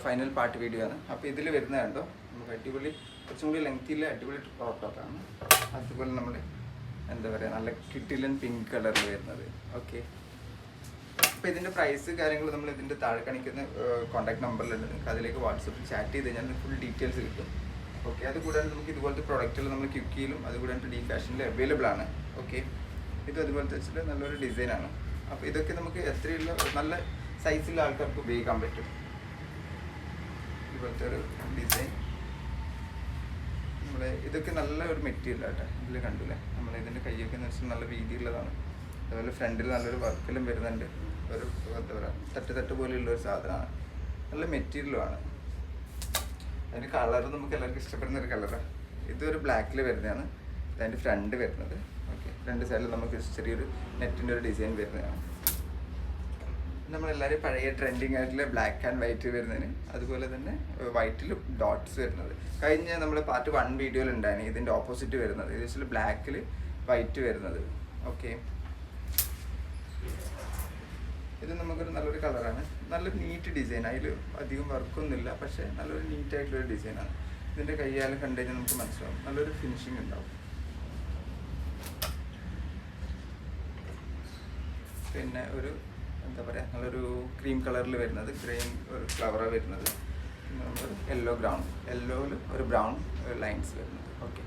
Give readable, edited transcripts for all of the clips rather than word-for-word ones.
Final part video ആണ്. അപ്പോൾ ഇതിൽ വരുന്നത് കണ്ടോ, നമുക്ക് അടിപൊളി കുറച്ചും കൂടി ലെങ്തിയിൽ അടിപൊളി ക്രോപ്പ് ടോപ്പാണ്. അതുപോലെ നമ്മൾ എന്താ പറയുക, നല്ല കിട്ടിലൻ പിങ്ക് കളറിൽ വരുന്നത്. ഓക്കെ, അപ്പോൾ ഇതിൻ്റെ പ്രൈസ് കാര്യങ്ങൾ നമ്മൾ ഇതിൻ്റെ താഴെ കാണിക്കുന്ന കോൺടാക്ട് നമ്പറിലുണ്ട്. നിങ്ങൾക്ക് അതിലേക്ക് വാട്സപ്പിൽ ചാറ്റ് ചെയ്ത് കഴിഞ്ഞാൽ ഫുൾ ഡീറ്റെയിൽസ് കിട്ടും. ഓക്കെ, അതുകൂടാണ്ട് നമുക്ക് ഇതുപോലത്തെ പ്രോഡക്റ്റുകൾ നമ്മൾ ക്യുക്കിയിലും അതുകൂടാണ്ട് ഡി ഫാഷനിലും അവൈലബിൾ ആണ്. ഓക്കെ, ഇത് അതുപോലത്തെ വെച്ചിട്ട് നല്ലൊരു ഡിസൈനാണ്. അപ്പോൾ ഇതൊക്കെ നമുക്ക് എത്രയുള്ള നല്ല സൈസിലുള്ള ആൾക്കാർക്ക് ഉപയോഗിക്കാൻ പറ്റും. ഇതുപോലത്തെ ഒരു ഡിസൈൻ നമ്മുടെ ഇതൊക്കെ നല്ല ഒരു മെറ്റീരിയൽ ആട്ടെ. ഇതിൽ കണ്ടില്ലേ, നമ്മൾ ഇതിൻ്റെ കൈയൊക്കെ എന്ന് വെച്ചാൽ നല്ല വീതിയുള്ളതാണ്. അതുപോലെ ഫ്രണ്ടിൽ നല്ലൊരു വർക്കെല്ലാം വരുന്നുണ്ട്. ഒരു എന്താ പറയുക, തട്ട് പോലെയുള്ള ഒരു സാധനമാണ്. നല്ല മെറ്റീരിയലുമാണ്. അതിൻ്റെ കളർ നമുക്ക് എല്ലാവർക്കും ഇഷ്ടപ്പെടുന്ന ഒരു കളറാണ്. ഇതൊരു ബ്ലാക്കിൽ വരുന്നതാണ്. അതിൻ്റെ ഫ്രണ്ട് വരുന്നത്. ഓക്കെ, രണ്ട് സൈഡിൽ നമുക്ക് ചെറിയൊരു നെറ്റിൻ്റെ ഒരു ഡിസൈൻ വരുന്നതാണ്. നമ്മളെല്ലാവരും പഴയ ട്രെൻഡിങ് ആയിട്ടുള്ള ബ്ലാക്ക് ആൻഡ് വൈറ്റ് വരുന്നതിന്, അതുപോലെ തന്നെ വൈറ്റിൽ ഡോട്ട്സ് വരുന്നത്. കഴിഞ്ഞ നമ്മൾ പാർട്ട് 1 വീഡിയോയിൽ ഉണ്ടായിരുന്നു ഇതിൻ്റെ ഓപ്പോസിറ്റ് വരുന്നത്. ഇത് വെച്ചാൽ ബ്ലാക്കിൽ വൈറ്റ് വരുന്നത്. ഓക്കെ, ഇത് നമുക്കൊരു നല്ലൊരു കളറാണ്. നല്ല നീറ്റ് ഡിസൈൻ, അതിൽ അധികം വർക്കൊന്നുമില്ല, പക്ഷേ നല്ലൊരു നീറ്റായിട്ടുള്ളൊരു ഡിസൈനാണ്. ഇതിൻ്റെ കയ്യാലും കണ്ടു കഴിഞ്ഞാൽ നമുക്ക് മനസ്സിലാവും, നല്ലൊരു ഫിനിഷിങ് ഉണ്ടാവും. പിന്നെ ഒരു എന്താ പറയുക, നല്ലൊരു ക്രീം കളറിൽ വരുന്നത്, ഗ്രീൻ ഒരു ഫ്ലവറാണ് വരുന്നത്. പിന്നെ നമ്മളൊരു യെല്ലോയിൽ ഒരു ബ്രൗൺ ലൈൻസ് വരുന്നത്. ഓക്കെ,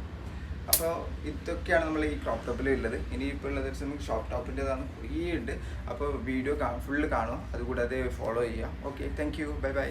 അപ്പോൾ ഇതൊക്കെയാണ് നമ്മൾ ഈ ക്രോപ്പ് ടോപ്പിൽ ഉള്ളത്. ഇനിയിപ്പോൾ ഉള്ളത് നമുക്ക് ഷോർട്ട് ടോപ്പിൻ്റെതാണ്, കുറേ ഉണ്ട്. അപ്പോൾ വീഡിയോ ഫുള്ള് കാണുക, അതുകൂടാതെ ഫോളോ ചെയ്യുക. Okay, thank you, bye bye.